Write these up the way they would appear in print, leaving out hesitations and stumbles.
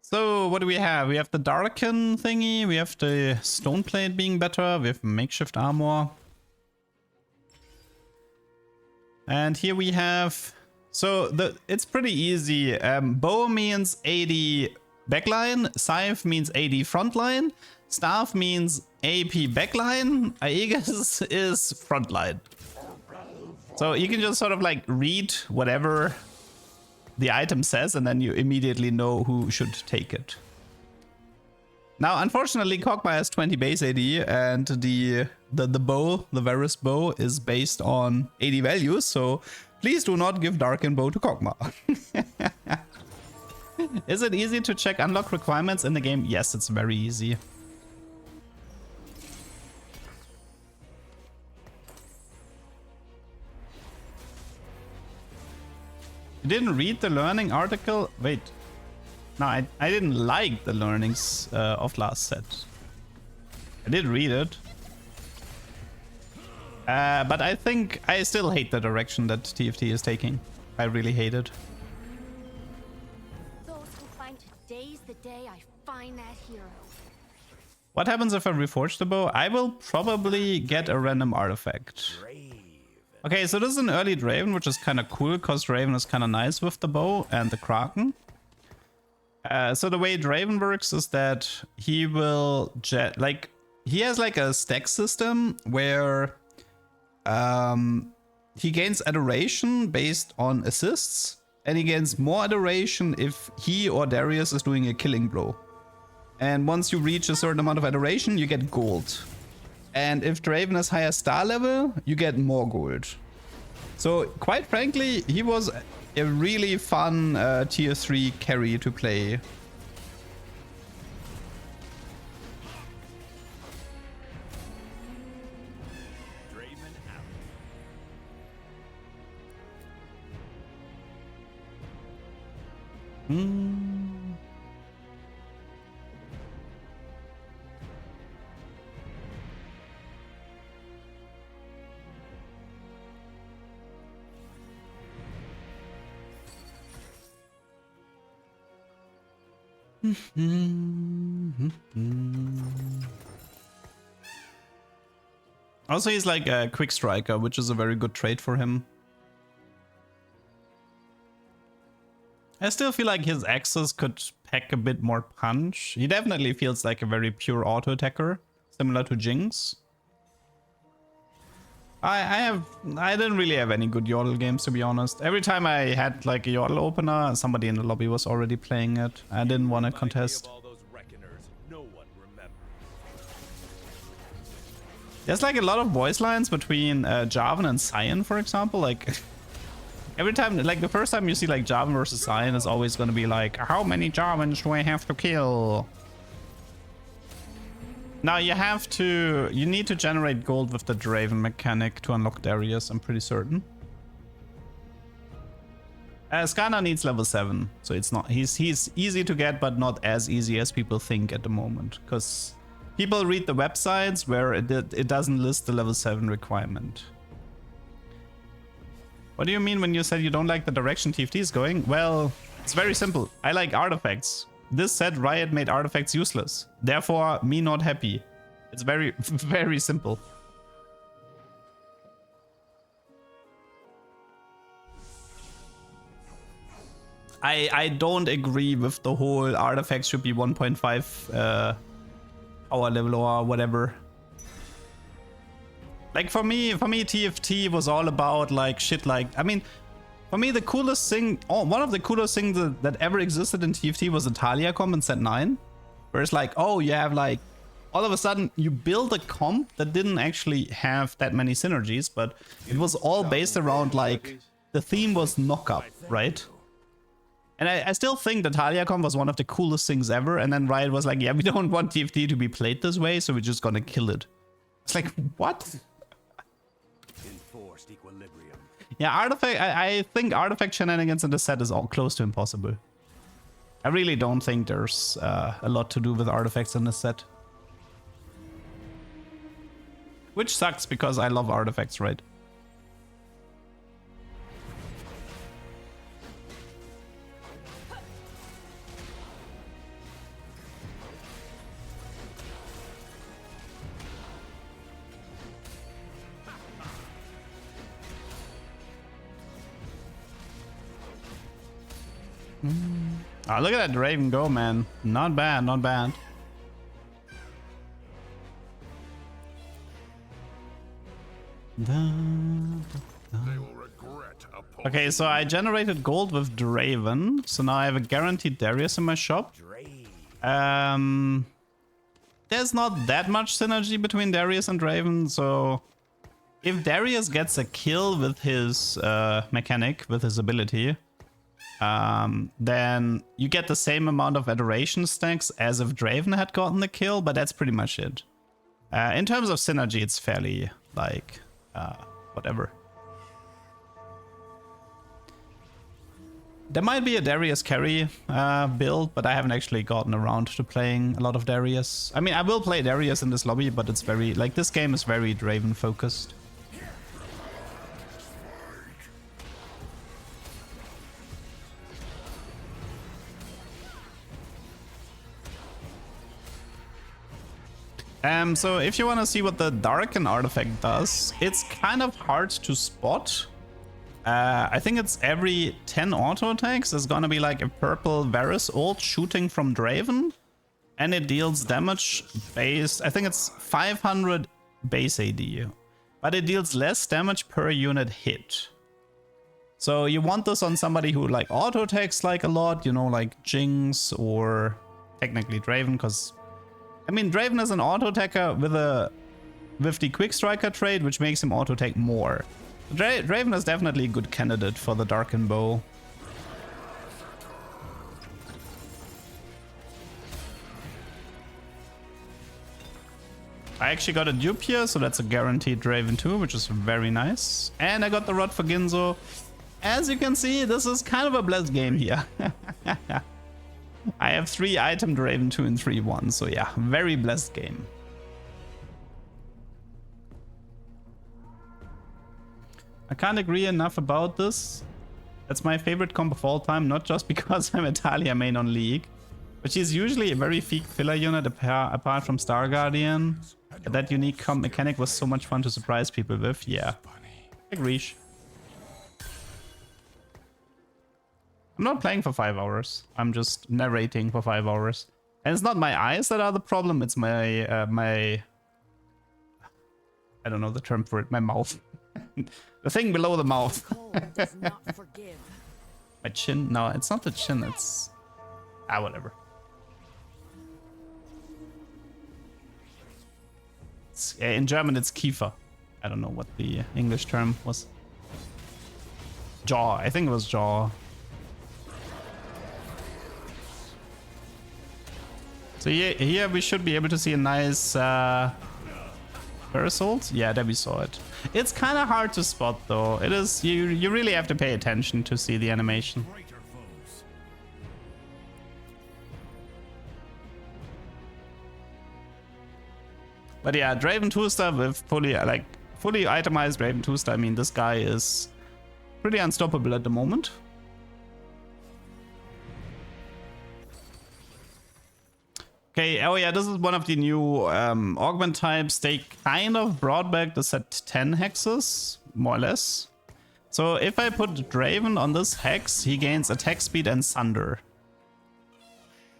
So what do we have? We have the Darkin thingy, we have the stone plate being better, we have makeshift armor. And here we have, so it's pretty easy. Bow means 80 backline, scythe means 80 frontline, staff means AP backline, Aegis is frontline. So you can just sort of like read whatever the item says, and then you immediately know who should take it. Now, unfortunately, Kog'Maw has 20 base AD, and the bow, the Varus bow, is based on 80 values. So please do not give Darkin bow to Kog'Maw. Is it easy to check unlock requirements in the game? Yes, it's very easy. You didn't read the learning article? Wait. No, I didn't like the learnings of last set. I did read it. But I think I still hate the direction that TFT is taking. I really hate it. Those who find today's the day I find that hero. What happens if I reforge the bow? I will probably get a random artifact. Okay, so this is an early Draven, which is kind of cool, because Draven is kind of nice with the bow and the Kraken. So the way Draven works is that he will he has like a stack system where he gains adoration based on assists, and he gains more adoration if he or Darius is doing a killing blow. And once you reach a certain amount of adoration, you get gold. And if Draven is higher star level, you get more gold. So quite frankly, he was a really fun tier 3 carry to play. Draven out. Also, he's like a quick striker, which is a very good trait for him. I still feel like his axes could pack a bit more punch. He definitely feels like a very pure auto attacker, similar to Jinx. I didn't really have any good Yordle games, to be honest. Every time I had like a Yordle opener, somebody in the lobby was already playing it. I didn't want to contest. There's like a lot of voice lines between Jarvan and Sion, for example. Like every time, like the first time you see like Jarvan versus Sion, is always going to be like, how many Jarvans do I have to kill? Now you need to generate gold with the Draven mechanic to unlock Darius, I'm pretty certain. Skana needs level 7, so it's not, he's easy to get, but not as easy as people think at the moment, because people read the websites where it doesn't list the level 7 requirement. What do you mean when you said you don't like the direction TFT is going? Well, it's very simple. I like artifacts. This set Riot made artifacts useless. Therefore, me not happy. It's very, very simple. I don't agree with the whole artifacts should be 1.5 power level or whatever. Like for me TFT was all about like shit like, I mean, for me the coolest thing, one of the coolest things that ever existed in TFT was the Talia comp in set 9. Where it's like, oh, you have like, all of a sudden you build a comp that didn't actually have that many synergies, but it was all based around like, the theme was knock-up, right? And I still think the Talia comp was one of the coolest things ever, and then Riot was like, yeah, we don't want TFT to be played this way, so we're just gonna kill it. It's like, what? Enforced equilibrium. Yeah, artifact. I think artifact shenanigans in the set is all close to impossible. I really don't think there's a lot to do with artifacts in this set. Which sucks because I love artifacts, right? Oh, look at that Draven go, man. Not bad, not bad. They will regret a Okay, so I generated gold with Draven. So now I have a guaranteed Darius in my shop. There's not that much synergy between Darius and Draven, so if Darius gets a kill with his mechanic, with his ability, then you get the same amount of adoration stacks as if Draven had gotten the kill, but that's pretty much it. In terms of synergy, it's fairly, like, whatever. There might be a Darius carry build, but I haven't actually gotten around to playing a lot of Darius. I mean, I will play Darius in this lobby, but it's very, like, this game is very Draven focused. So if you want to see what the Darkin artifact does, it's kind of hard to spot. I think it's every 10 auto attacks there's gonna be like a purple Varus ult shooting from Draven, and it deals damage based, I think it's 500 base AD, but it deals less damage per unit hit. So you want this on somebody who like auto attacks like a lot, you know, like Jinx or technically Draven, because I mean Draven is an auto attacker with the quick striker trait, which makes him auto attack more. Draven is definitely a good candidate for the Darkin bow. I actually got a dupe here, so that's a guaranteed Draven too, which is very nice. And I got the Rod for Ginzo. As you can see, this is kind of a blessed game here. I have 3 item Draven 2 and 3-1, so yeah, very blessed game. I can't agree enough about this. That's my favorite comp of all time, not just because I'm a Talia main on League, but she's usually a very weak filler unit apart from Star Guardian. That unique comp mechanic was so much fun to surprise people with, yeah. Agree. I'm not playing for 5 hours. I'm just narrating for 5 hours. And it's not my eyes that are the problem, it's my, I don't know the term for it, my mouth. The thing below the mouth. My chin? No, it's not the chin, it's... Ah, whatever. In German it's Kiefer. I don't know what the English term was. Jaw, I think it was jaw. So here we should be able to see a nice Parasol. Yeah, there we saw it. It's kind of hard to spot though. It is, you really have to pay attention to see the animation. But yeah, Draven 2-star with fully itemized Draven 2-star. I mean, this guy is pretty unstoppable at the moment. Okay, oh yeah, this is one of the new augment types. They kind of brought back the set 10 hexes, more or less. So if I put Draven on this hex, he gains attack speed and Sunder,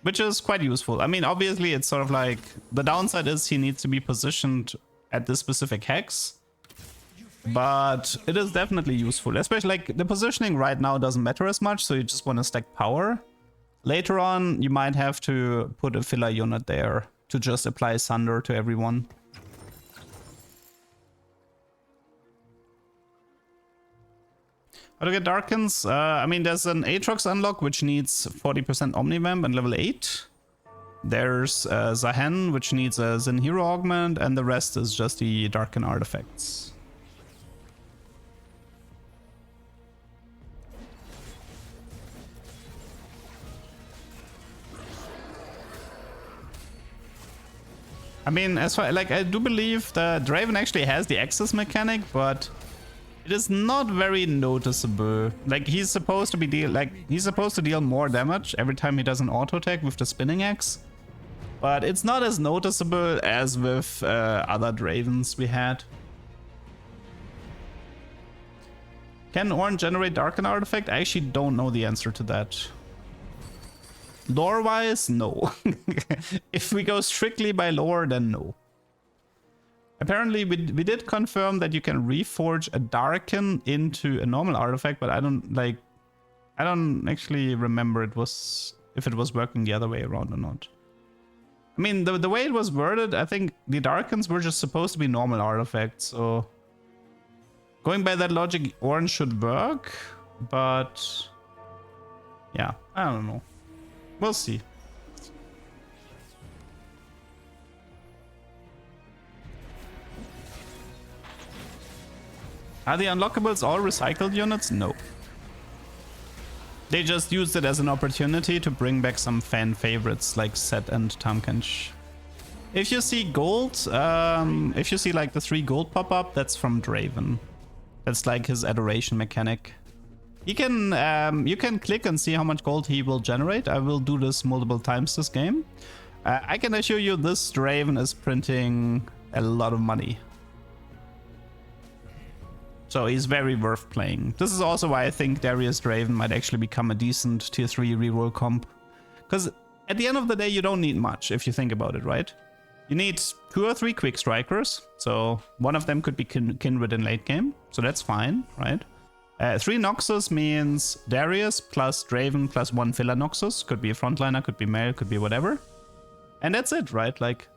which is quite useful. I mean, obviously it's sort of like, the downside is he needs to be positioned at this specific hex, but it is definitely useful. Especially like the positioning right now doesn't matter as much, so you just want to stack power. Later on, you might have to put a filler unit there to just apply Sunder to everyone. How to get Darkins? I mean, there's an Aatrox unlock, which needs 40% Omnivamp and level 8. There's Zahen, which needs a Zen Hero augment, and the rest is just the Darkin artifacts. I mean, as far like I do believe that Draven actually has the access mechanic, but it is not very noticeable. Like he's supposed to be deal more damage every time he does an auto attack with the spinning axe, but it's not as noticeable as with other Dravens we had. Can Ornn generate Darkin artifact? I actually don't know the answer to that. Lore-wise, no. If we go strictly by lore, then no. Apparently, we did confirm that you can reforge a Darkin into a normal artifact, but I don't actually remember if it was working the other way around or not. I mean, the way it was worded, I think the Darkins were just supposed to be normal artifacts, so going by that logic, orange should work, but yeah, I don't know. We'll see. Are the unlockables all recycled units? No. They just used it as an opportunity to bring back some fan favorites like Set and Tamkench. If you see gold, if you see like the 3 gold pop up, that's from Draven. That's like his adoration mechanic. You can click and see how much gold he will generate. I will do this multiple times this game. I can assure you this Draven is printing a lot of money. So he's very worth playing. This is also why I think Darius Draven might actually become a decent tier 3 reroll comp. Because at the end of the day, you don't need much if you think about it, right? You need 2 or 3 quick strikers. So one of them could be Kindred in late game. So that's fine, right? 3 Noxus means Darius plus Draven plus 1 filler Noxus. Could be a frontliner, could be male, could be whatever. And that's it, right? Like,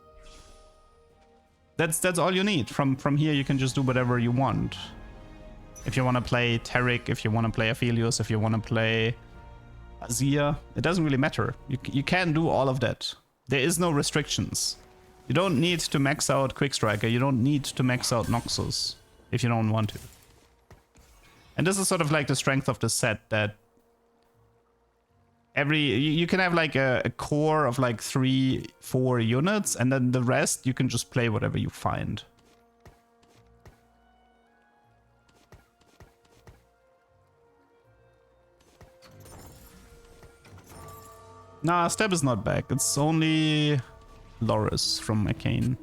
that's all you need. From here, you can just do whatever you want. If you want to play Taric, if you want to play Aphelios, if you want to play Azir, it doesn't really matter. You can do all of that. There is no restrictions. You don't need to max out Quick Striker. You don't need to max out Noxus if you don't want to. And this is sort of like the strength of the set, that you can have like a core of like 3-4 units, and then the rest you can just play whatever you find. Nah, Step is not back. It's only Loris from Arcane.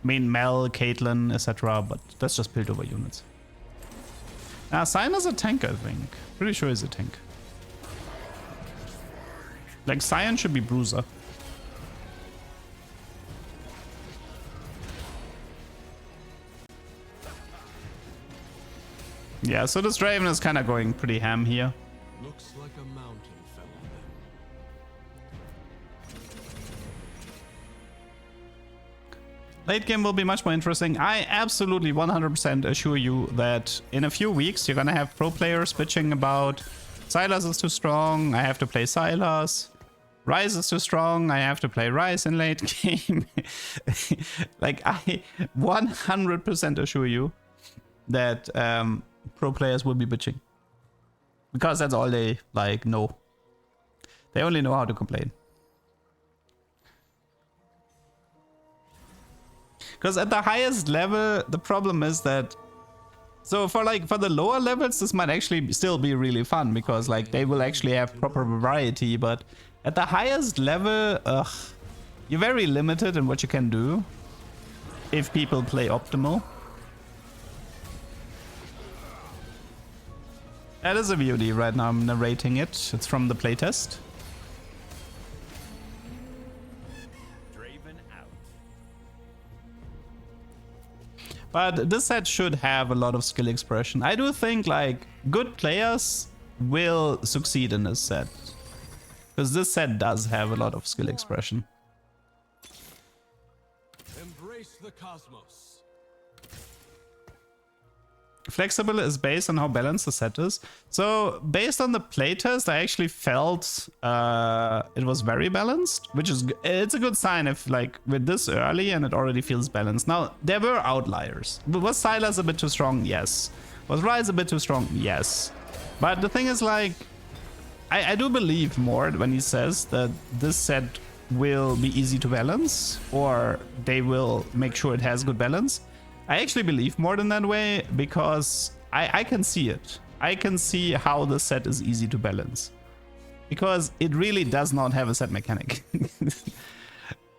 I mean, Mel, Caitlyn, etc., but that's just built over units. Sion is a tank, I think. Pretty sure he's a tank. Like, Sion should be Bruiser. Yeah, so this Draven is kind of going pretty ham here. Looks like a mountain fell on them. Late game will be much more interesting. I absolutely 100% assure you that in a few weeks you're gonna have pro players bitching about Sylas is too strong, I have to play Sylas. Ryze is too strong, I have to play Ryze in late game. Like, I 100% assure you that pro players will be bitching. Because that's all they, like, know. They only know how to complain. Because at the highest level, the problem is that... So for the lower levels, this might actually still be really fun. Because, like, they will actually have proper variety. But at the highest level, you're very limited in what you can do. If people play optimal. That is a VOD right now, I'm narrating it. It's from the playtest. Draven out. But this set should have a lot of skill expression. I do think like good players will succeed in this set. Because this set does have a lot of skill expression. Embrace the cosmos. Flexible is based on how balanced the set is. So based on the playtest, I actually felt it was very balanced, which is it's a good sign if like with this early and it already feels balanced. Now there were outliers. Was Sylas a bit too strong? Yes. Was Ryze a bit too strong? Yes. But the thing is, like, I do believe more when he says that this set will be easy to balance, or they will make sure it has good balance. I actually believe more than that way, because I can see it. I can see how the set is easy to balance. Because it really does not have a set mechanic.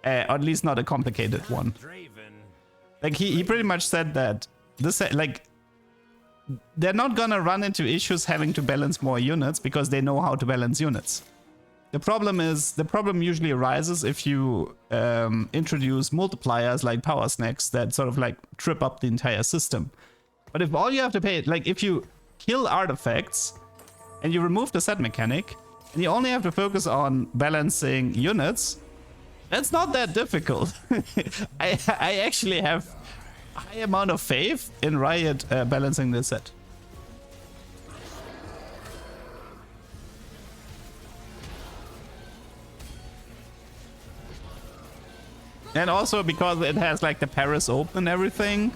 Or at least not a complicated one. Like he pretty much said that this set, like, they're not gonna run into issues having to balance more units because they know how to balance units. The problem usually arises if you introduce multipliers like power snacks that sort of like trip up the entire system. But if all you have to pay, like if you kill artifacts and you remove the set mechanic and you only have to focus on balancing units, that's not that difficult. I actually have a high amount of faith in Riot balancing this set. And also because it has like the Paris Open and everything,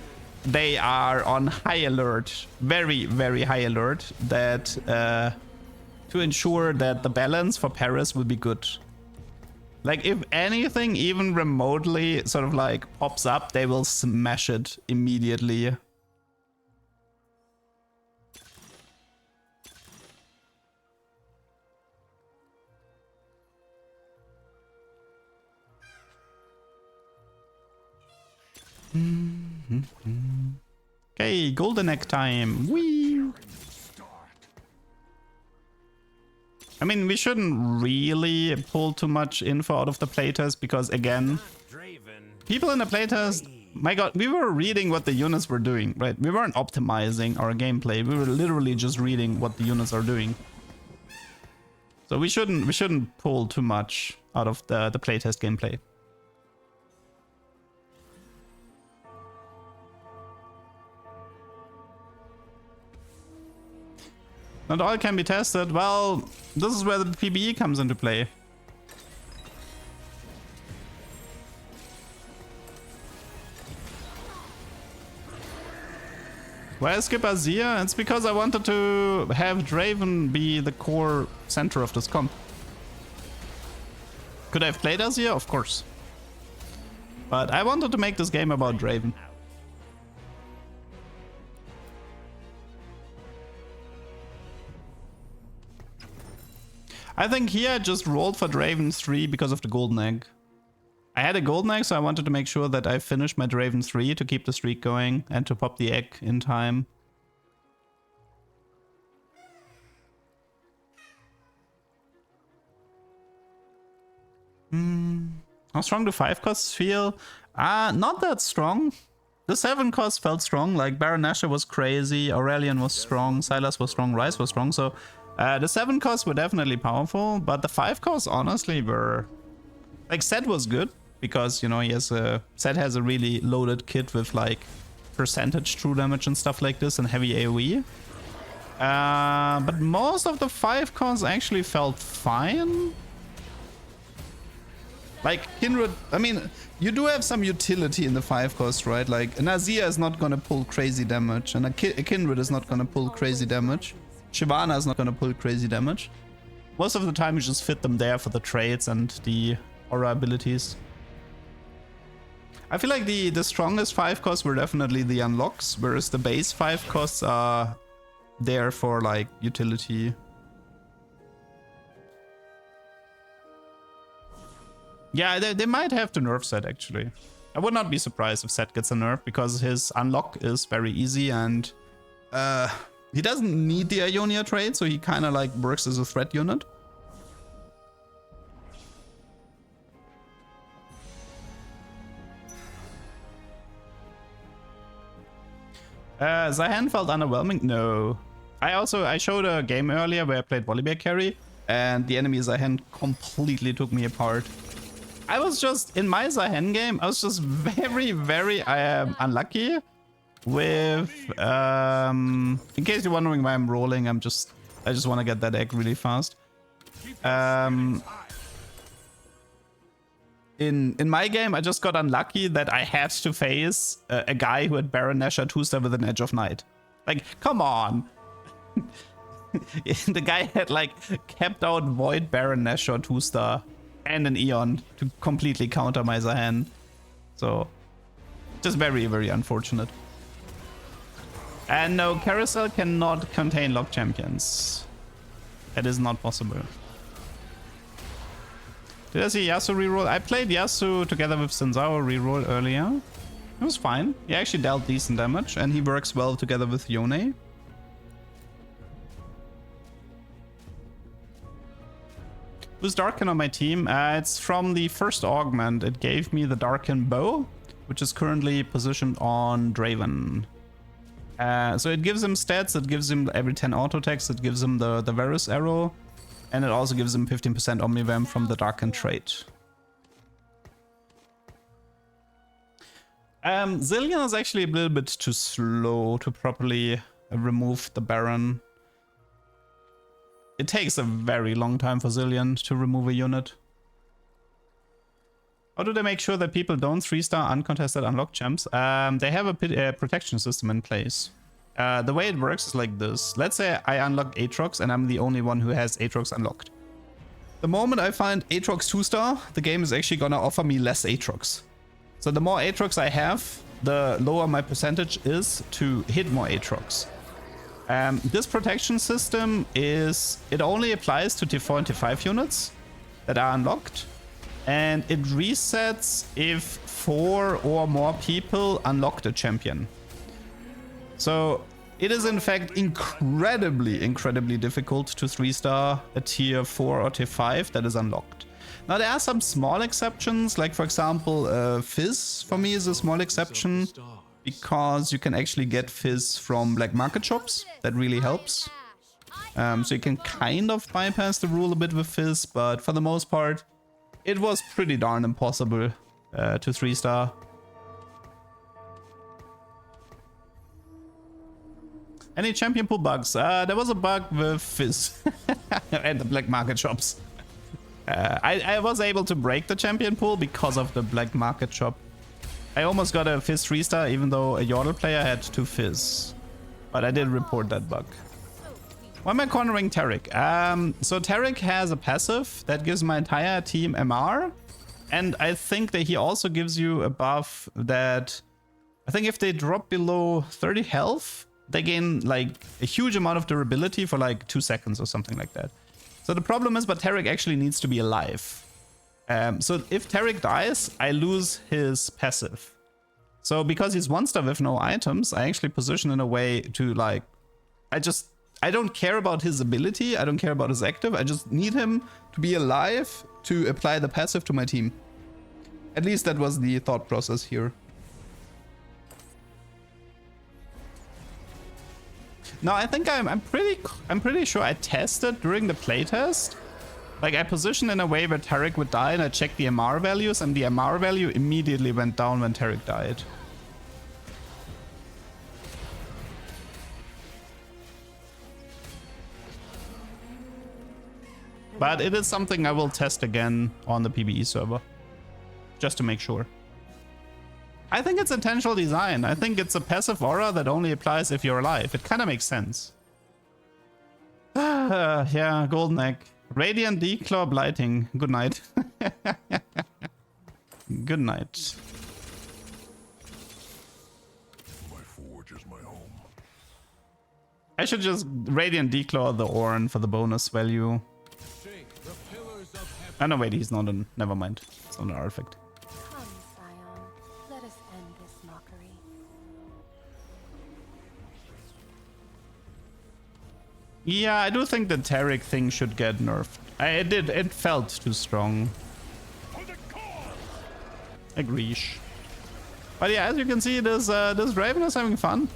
they are on high alert, very, very high alert, that to ensure that the balance for Paris will be good. Like if anything even remotely sort of like pops up, they will smash it immediately. Okay, golden egg time. Whee! I mean, we shouldn't really pull too much info out of the playtest because, again, people in the playtest, my god, we were reading what the units were doing, right? We weren't optimizing our gameplay. We were literally just reading what the units are doing. So we shouldn't pull too much out of the playtest gameplay. Not all can be tested. Well, this is where the PBE comes into play. Why I skip Azir? It's because I wanted to have Draven be the core center of this comp. Could I have played Azir? Of course. But I wanted to make this game about Draven. I think here I just rolled for Draven 3 because of the golden egg. I had a golden egg, so I wanted to make sure that I finished my Draven 3 to keep the streak going and to pop the egg in time. How strong do 5 costs feel? Not that strong. The 7 cost felt strong, like Baron Nashor was crazy, Aurelion was strong, Sylas was strong, Ryze was strong, so the 7 costs were definitely powerful, but the 5 costs honestly were... Like, Set was good, because, you know, Set has a really loaded kit with, like, percentage true damage and stuff like this, and heavy AoE. But most of the 5 costs actually felt fine. Like, Kindred... I mean, you do have some utility in the 5 cost, right? Like, an Azir is not gonna pull crazy damage, and a Kindred is not gonna pull crazy damage. Shyvana is not gonna pull crazy damage. Most of the time you just fit them there for the trades and the aura abilities. I feel like the strongest 5 costs were definitely the unlocks, whereas the base 5 costs are there for like utility. Yeah, they might have to nerf Set actually. I would not be surprised if Set gets a nerf because his unlock is very easy and he doesn't need the Ionia trade, so he kind of like works as a threat unit. Zahan felt underwhelming? No. I showed a game earlier where I played Volibear carry, and the enemy Zahan completely took me apart. I was just, in my Zahan game, I was just very, very unlucky with, in case you're wondering why I'm rolling, I just want to get that egg really fast. In my game, I just got unlucky that I had to face a guy who had Baron Nashor 2-star with an Edge of Night. Like, come on. The guy had like kept out Void Baron Nashor 2-star and an Eon to completely counter my Zahan. So, just very, very unfortunate. And no, Carousel cannot contain lock champions. That is not possible. Did I see Yasuo reroll? I played Yasuo together with Sensao reroll earlier. It was fine. He actually dealt decent damage, and he works well together with Yone. Who's Darkin on my team? It's from the first augment. It gave me the Darkin bow, which is currently positioned on Draven. So it gives him stats, it gives him every 10 auto attacks, it gives him the Varus arrow, and it also gives him 15% Omnivamp from the Darkin trait. Zillion is actually a little bit too slow to properly remove the Baron. It takes a very long time for Zillion to remove a unit. How do they make sure that people don't 3-star uncontested unlock champs? They have a protection system in place. The way it works is like this. Let's say I unlock Aatrox and I'm the only one who has Aatrox unlocked. The moment I find Aatrox 2-star, the game is actually gonna offer me less Aatrox. So the more Aatrox I have, the lower my percentage is to hit more Aatrox. This protection system it only applies to T4 and T5 units that are unlocked. And it resets if 4 or more people unlock the champion. So it is in fact incredibly difficult to 3-star a tier 4 or tier 5 that is unlocked. Now there are some small exceptions, like for example Fizz for me is a small exception because you can actually get Fizz from black market shops. That really helps. So you can kind of bypass the rule a bit with Fizz, but for the most part it was pretty darn impossible to 3-star. Any champion pool bugs? There was a bug with Fizz and the black market shops. I was able to break the champion pool because of the black market shop. I almost got a Fizz 3-star even though a Yordle player had 2 Fizz. But I did report that bug. Why am I cornering Taric? So Taric has a passive that gives my entire team MR. And I think that he also gives you a buff that... I think if they drop below 30 health, they gain like a huge amount of durability for like 2 seconds or something like that. So the problem is, but Taric actually needs to be alive. So if Taric dies, I lose his passive. So because he's 1-star with no items, I actually position in a way to like... I don't care about his ability, I don't care about his active, I just need him to be alive to apply the passive to my team. At least that was the thought process here. No, I think I'm pretty sure I tested during the playtest. Like I positioned in a way where Taric would die and I checked the MR values and the MR value immediately went down when Taric died. But it is something I will test again on the PBE server. Just to make sure. I think it's intentional design. I think it's a passive aura that only applies if you're alive. It kind of makes sense. Yeah, golden egg. Radiant Declaw Blighting. Good night. Good night. My forge is my home. I should just Radiant Declaw the Ornn for the bonus value. Oh no, wait, he's not a... Never mind. It's not an artifact. Come, Scion. Let us end this mockery. Yeah, I do think the Taric thing should get nerfed. It felt too strong. Agreesh. But yeah, as you can see, this Draven is having fun.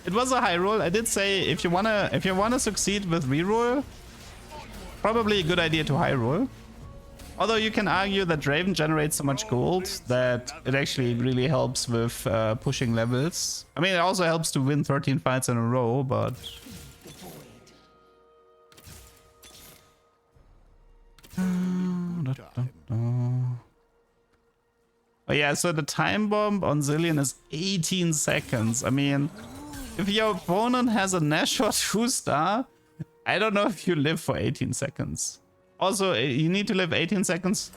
It was a high roll. I did say if you wanna succeed with reroll, probably a good idea to high roll. Although you can argue that Draven generates so much gold that it actually really helps with pushing levels. I mean, it also helps to win 13 fights in a row, but... Oh yeah, so the time bomb on Zillion is 18 seconds. I mean, if your opponent has a Nashor 2-star, I don't know if you live for 18 seconds. Also, you need to live 18 seconds.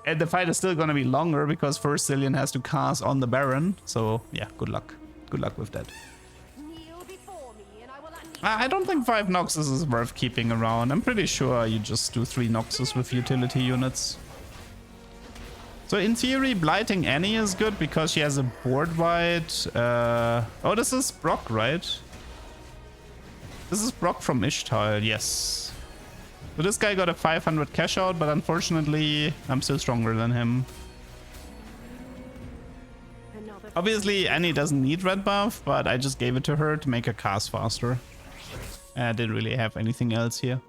And the fight is still gonna be longer because first Zillion has to cast on the Baron. So yeah, good luck. Good luck with that. Kneel before me and I will I don't think 5 Noxus is worth keeping around. I'm pretty sure you just do 3 Noxus with utility units. So in theory, Blighting Annie is good because she has a board wide... oh, this is Brock, right? This is Brock from Ishtar, yes. So this guy got a 500 cash out, but unfortunately, I'm still stronger than him. Obviously, Annie doesn't need red buff, but I just gave it to her to make her cast faster. I didn't really have anything else here.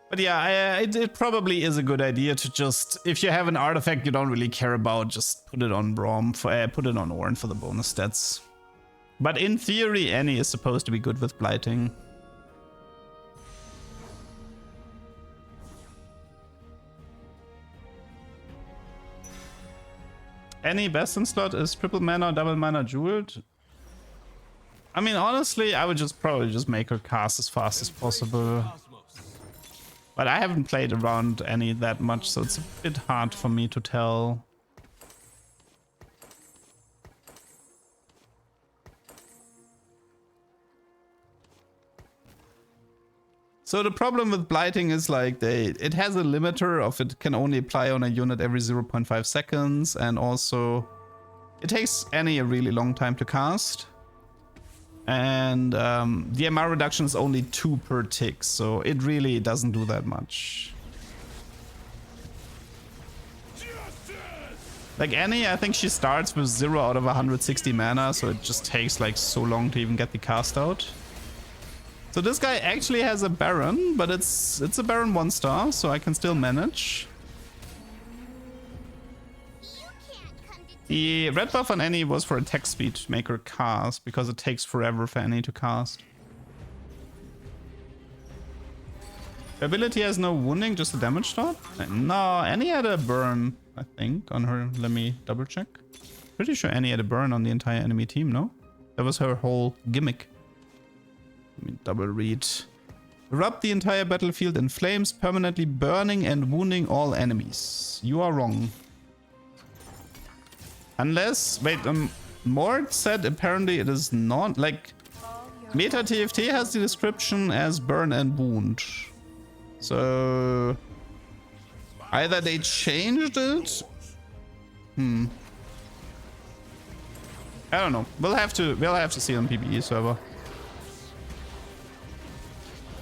But yeah, it probably is a good idea to just, if you have an artifact you don't really care about, just put it on Braum, put it on Ornn for the bonus stats. But in theory, Annie is supposed to be good with blighting. Any best in slot is triple mana, double mana, jeweled. I mean, honestly, I would probably just make her cast as fast as possible. But I haven't played around any that much, so it's a bit hard for me to tell. So the problem with blighting is like it has a limiter of it can only apply on a unit every 0.5 seconds, and also it takes Annie a really long time to cast. And the MR reduction is only 2 per tick, so it really doesn't do that much. Like Annie, I think she starts with 0 out of 160 mana, so it just takes like so long to even get the cast out. So this guy actually has a Baron, but it's a Baron 1-star, so I can still manage. The red buff on Annie was for attack speed to make her cast, because it takes forever for Annie to cast. The ability has no wounding, just a damage stop? No, Annie had a burn, I think, on her. Let me double check. Pretty sure Annie had a burn on the entire enemy team, no? That was her whole gimmick. Let me double read. Erupt the entire battlefield in flames, permanently burning and wounding all enemies. You are wrong. Unless, wait, Mort said apparently it is not, like, Meta TFT has the description as burn and wound. So, either they changed it? I don't know. We'll have to see on PBE server.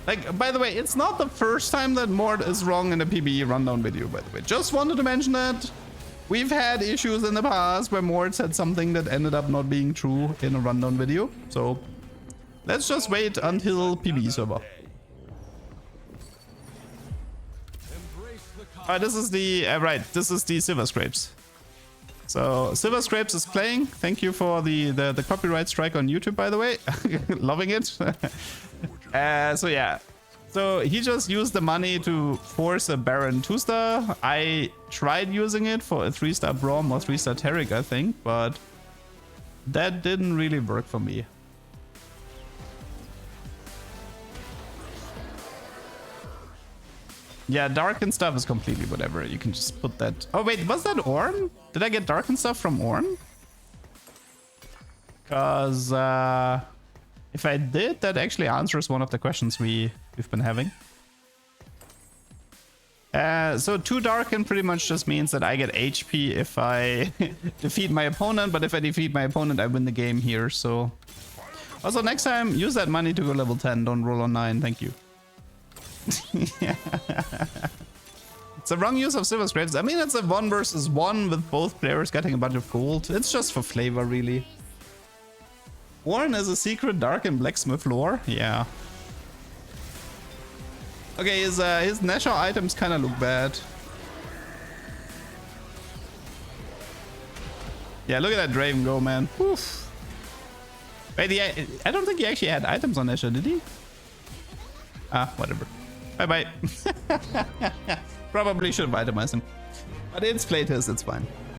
Like, by the way, it's not the first time that Mort is wrong in a PBE rundown video, by the way. Just wanted to mention that. We've had issues in the past where Mort said something that ended up not being true in a rundown video. So, let's just wait until PBE server. This is the, right, this is the Silver Scrapes. So, Silver Scrapes is playing. Thank you for the copyright strike on YouTube, by the way. Loving it. So yeah. So he just used the money to force a Baron 2-star. I tried using it for a 3-star Braum or 3-star Taric, I think, but that didn't really work for me. Yeah, Darkin stuff is completely whatever. You can just put that. Oh wait, was that Ornn? Did I get Darkin stuff from Ornn? Because if I did, that actually answers one of the questions we've been having. So 2 Darkin pretty much just means that I get HP if I defeat my opponent, but if I defeat my opponent, I win the game here. So also next time, use that money to go level 10. Don't roll on 9. Thank you. It's a wrong use of Silver Scrapes. I mean, it's a 1 versus 1 with both players getting a bunch of gold. It's just for flavor, really. Ornn is a secret Darkin blacksmith lore. Yeah. Okay, his Nashor items kind of look bad. Yeah, look at that Draven go, man. Oof. Wait, I don't think he actually had items on Nashor, did he? Ah, whatever. Bye-bye. Probably should have itemized him. But it's playtest, it's fine.